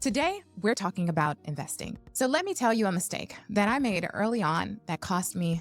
Today, we're talking about investing. So let me tell you a mistake that I made early on that cost me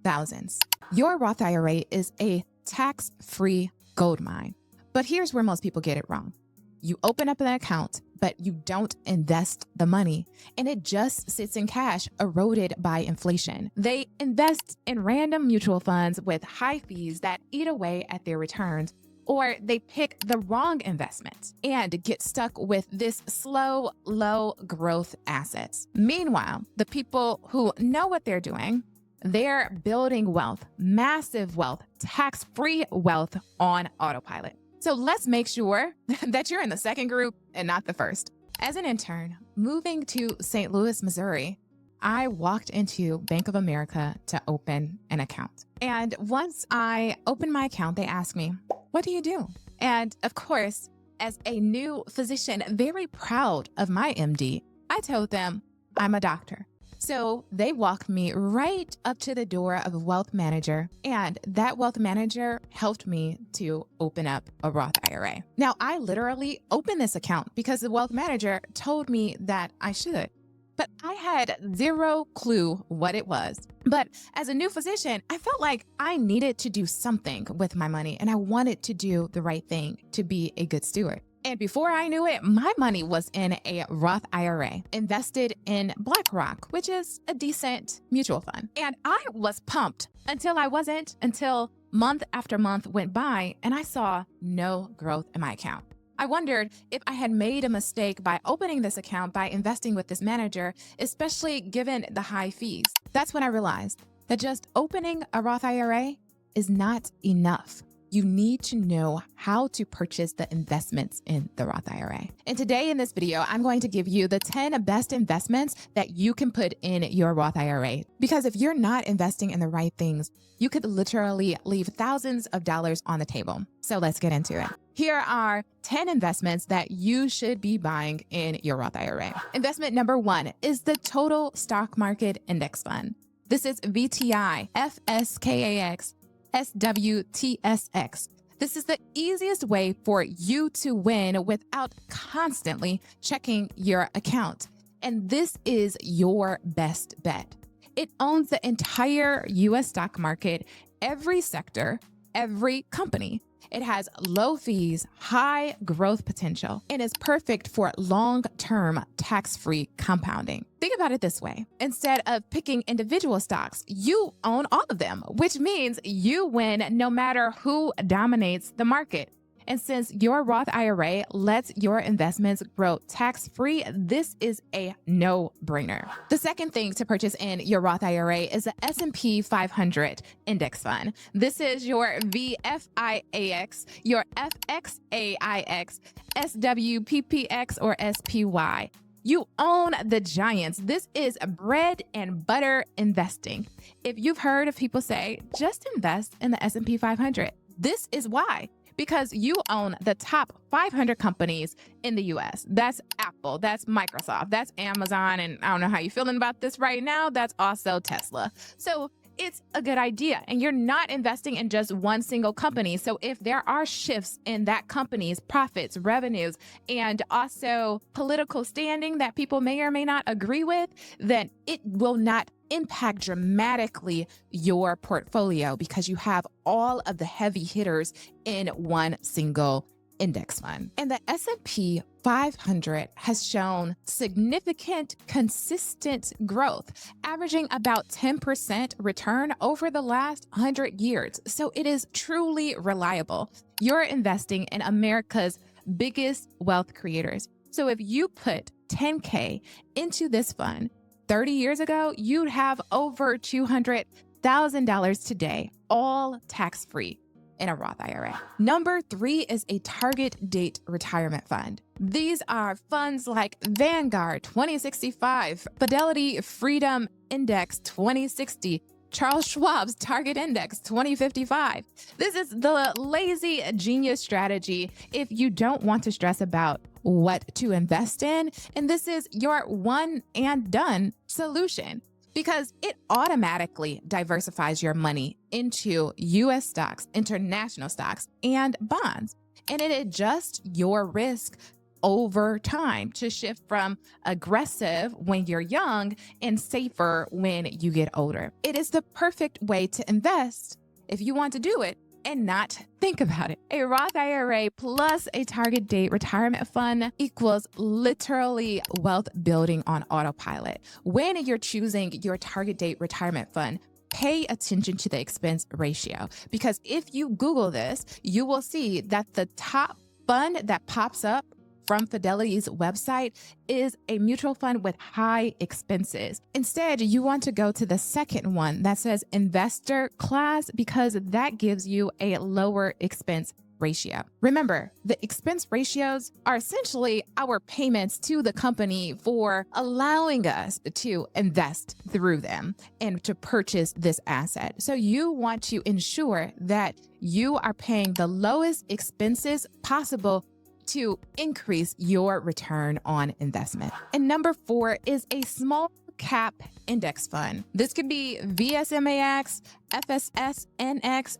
thousands. Your Roth IRA is a tax-free gold mine. But here's where most people get it wrong. You open up an account, but you don't invest the money, and it just sits in cash eroded by inflation. They invest in random mutual funds with high fees that eat away at their returns, or they pick the wrong investment and get stuck with this slow, low growth assets. Meanwhile, the people who know what they're doing, they're building wealth, massive wealth, tax-free wealth on autopilot. So let's make sure that you're in the second group and not the first. As an intern, moving to St. Louis, Missouri, I walked into Bank of America to open an account. And once I opened my account, they asked me, "What do you do?" And of course, as a new physician, very proud of my MD, I told them I'm a doctor. So they walked me right up to the door of a wealth manager, and that wealth manager helped me to open up a Roth IRA. Now, I literally opened this account because the wealth manager told me that I should, but I had zero clue what it was. But as a new physician, I felt like I needed to do something with my money, and I wanted to do the right thing to be a good steward. And before I knew it, my money was in a Roth IRA invested in BlackRock, which is a decent mutual fund. And I was pumped until month after month went by and I saw no growth in my account. I wondered if I had made a mistake by opening this account by investing with this manager, especially given the high fees. That's when I realized that just opening a Roth IRA is not enough. You need to know how to purchase the investments in the Roth IRA. And today in this video, I'm going to give you the 10 best investments that you can put in your Roth IRA. Because if you're not investing in the right things, you could literally leave thousands of dollars on the table. So let's get into it. Here are 10 investments that you should be buying in your Roth IRA. Investment number 1 is the Total Stock Market Index Fund. This is VTI, FSKAX, SWTSX. This is the easiest way for you to win without constantly checking your account. And this is your best bet. It owns the entire US stock market, every sector, every company. It has low fees, high growth potential, and is perfect for long-term tax-free compounding. Think about it this way. Instead of picking individual stocks, you own all of them, which means you win no matter who dominates the market. And since your Roth IRA lets your investments grow tax-free, this is a no-brainer. The second thing to purchase in your Roth IRA is the S&P 500 Index Fund. This is your VFIAX, your FXAIX, SWPPX, or SPY. You own the giants. This is bread and butter investing. If you've heard of people say, just invest in the S&P 500, this is why. Because you own the top 500 companies in the US. That's Apple, that's Microsoft, that's Amazon, and I don't know how you're feeling about this right now, that's also Tesla. So it's a good idea. And you're not investing in just one single company. So if there are shifts in that company's profits, revenues, and also political standing that people may or may not agree with, then it will not impact dramatically your portfolio because you have all of the heavy hitters in one single index fund. And the S&P 500 has shown significant, consistent growth, averaging about 10% return over the last 100 years. So it is truly reliable. You're investing in America's biggest wealth creators. So if you put $10K into this fund 30 years ago, you'd have over $200,000 today, all tax-free in a Roth IRA. Number 3 is a target date retirement fund. These are funds like Vanguard 2065, Fidelity Freedom Index 2060, Charles Schwab's Target Index 2055. This is the lazy genius strategy if you don't want to stress about what to invest in, and this is your one and done solution because it automatically diversifies your money into US stocks, international stocks, and bonds, and it adjusts your risk over time to shift from aggressive when you're young and safer when you get older. It is the perfect way to invest if you want to do it and not think about it. A Roth IRA plus a target date retirement fund equals literally wealth building on autopilot. When you're choosing your target date retirement fund, pay attention to the expense ratio, because if you Google this, you will see that the top fund that pops up from Fidelity's website is a mutual fund with high expenses. Instead, you want to go to the second one that says investor class, because that gives you a lower expense ratio. Remember, the expense ratios are essentially our payments to the company for allowing us to invest through them and to purchase this asset. So you want to ensure that you are paying the lowest expenses possible to increase your return on investment. And number 4 is a small cap index fund. This could be VSMAX, FSSNX,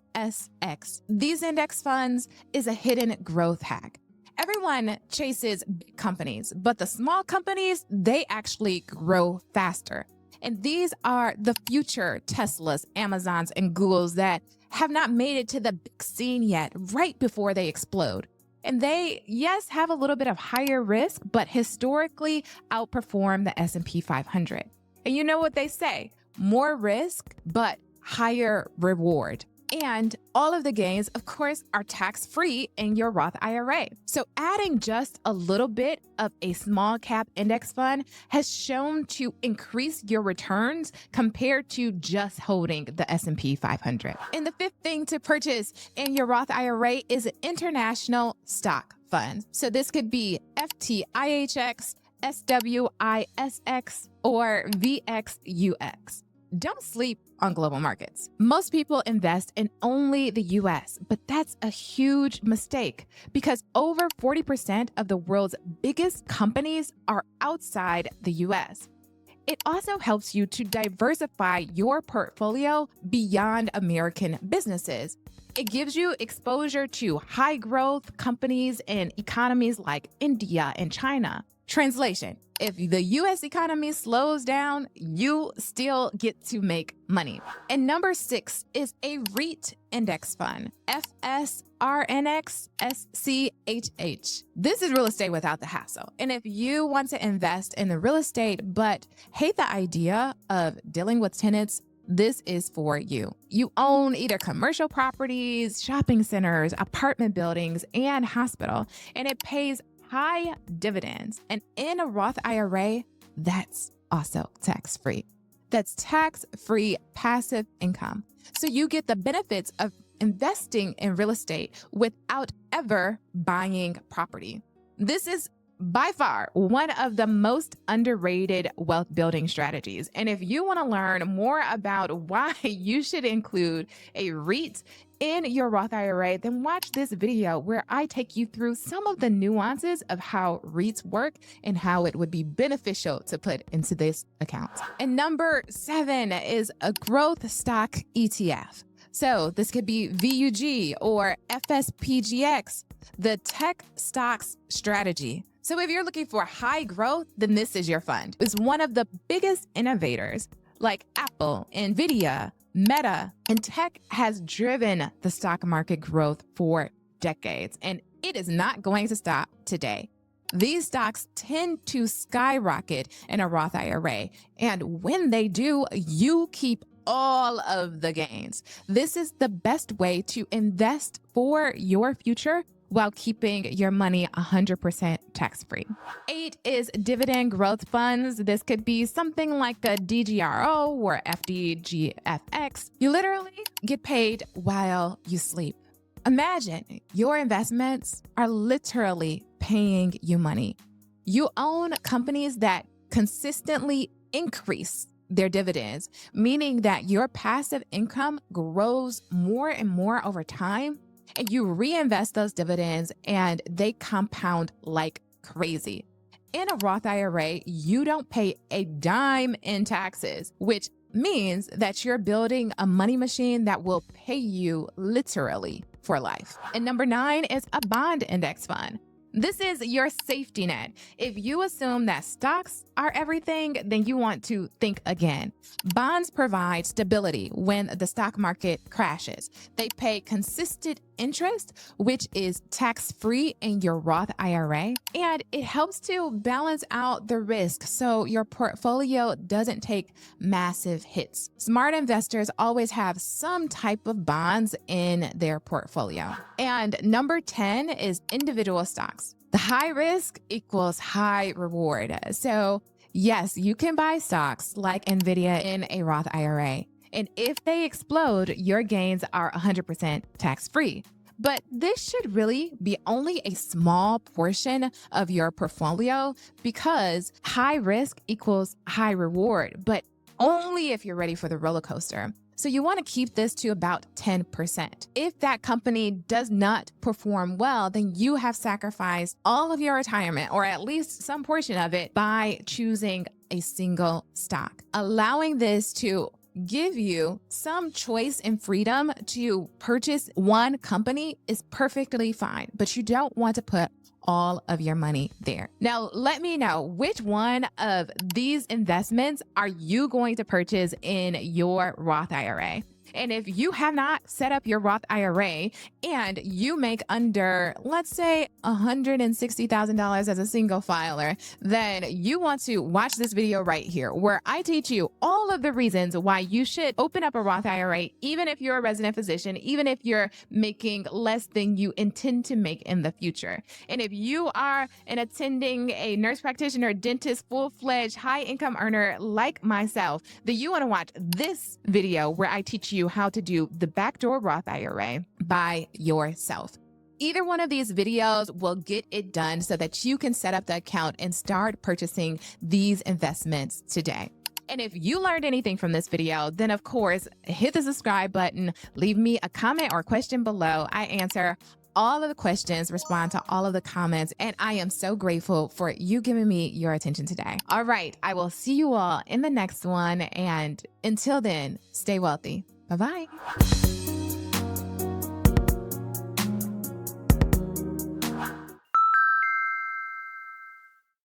SWTSX. These index funds is a hidden growth hack. Everyone chases big companies, but the small companies, they actually grow faster. And these are the future Teslas, Amazons, and Googles that have not made it to the big scene yet, right before they explode. And they, yes, have a little bit of higher risk, but historically outperform the S&P 500. And you know what they say, more risk, but higher reward. And all of the gains, of course, are tax-free in your Roth IRA. So adding just a little bit of a small cap index fund has shown to increase your returns compared to just holding the S&P 500. And the 5th thing to purchase in your Roth IRA is an international stock fund. So this could be FTIHX, SWISX, or VXUS. Don't sleep on global markets. Most people invest in only the US, but that's a huge mistake because over 40% of the world's biggest companies are outside the US. It also helps you to diversify your portfolio beyond American businesses. It gives you exposure to high growth companies in economies like India and China. Translation: if the US economy slows down, you still get to make money. And number 6 is a REIT index fund, FSRNX, SCHH. This is real estate without the hassle. And if you want to invest in the real estate but hate the idea of dealing with tenants, this is for you. You own either commercial properties, shopping centers, apartment buildings, and hospital, and it pays high dividends. And in a Roth IRA, that's also tax-free. That's tax-free passive income. So you get the benefits of investing in real estate without ever buying property. This is by far one of the most underrated wealth building strategies. And if you want to learn more about why you should include a REIT in your Roth IRA, then watch this video where I take you through some of the nuances of how REITs work and how it would be beneficial to put into this account. And number 7 is a growth stock ETF. So this could be VUG or FSPGX, the tech stocks strategy. So if you're looking for high growth, then this is your fund. It's one of the biggest innovators like Apple, Nvidia, Meta, and tech has driven the stock market growth for decades, and it is not going to stop today. These stocks tend to skyrocket in a Roth IRA, and when they do, you keep all of the gains. This is the best way to invest for your future while keeping your money 100% tax-free. 8 is dividend growth funds. This could be something like a DGRO or FDGFX. You literally get paid while you sleep. Imagine your investments are literally paying you money. You own companies that consistently increase their dividends, meaning that your passive income grows more and more over time, and you reinvest those dividends and they compound like crazy. In a Roth IRA, you don't pay a dime in taxes, which means that you're building a money machine that will pay you literally for life. And number 9 is a bond index fund. This is your safety net. If you assume that stocks are everything, then you want to think again. Bonds provide stability when the stock market crashes. They pay consistent interest, which is tax-free in your Roth IRA, and it helps to balance out the risk so your portfolio doesn't take massive hits. Smart investors always have some type of bonds in their portfolio. And number 10 is individual stocks. The high risk equals high reward. So yes, you can buy stocks like NVIDIA in a Roth IRA. And if they explode, your gains are 100% tax-free. But this should really be only a small portion of your portfolio because high risk equals high reward, but only if you're ready for the roller coaster. So you want to keep this to about 10%. If that company does not perform well, then you have sacrificed all of your retirement, or at least some portion of it, by choosing a single stock. Allowing this to give you some choice and freedom to purchase one company is perfectly fine, but you don't want to put all of your money there. Now, let me know which one of these investments are you going to purchase in your Roth IRA? And if you have not set up your Roth IRA and you make under, let's say, $160,000 as a single filer, then you want to watch this video right here where I teach you all of the reasons why you should open up a Roth IRA, even if you're a resident physician, even if you're making less than you intend to make in the future. And if you are an attending a nurse practitioner, dentist, full-fledged high-income earner like myself, then you want to watch this video where I teach you how to do the backdoor Roth IRA by yourself. Either one of these videos will get it done so that you can set up the account and start purchasing these investments today. And if you learned anything from this video, then of course, hit the subscribe button, leave me a comment or question below. I answer all of the questions, respond to all of the comments, and I am so grateful for you giving me your attention today. All right, I will see you all in the next one, and until then, stay wealthy. Bye-bye.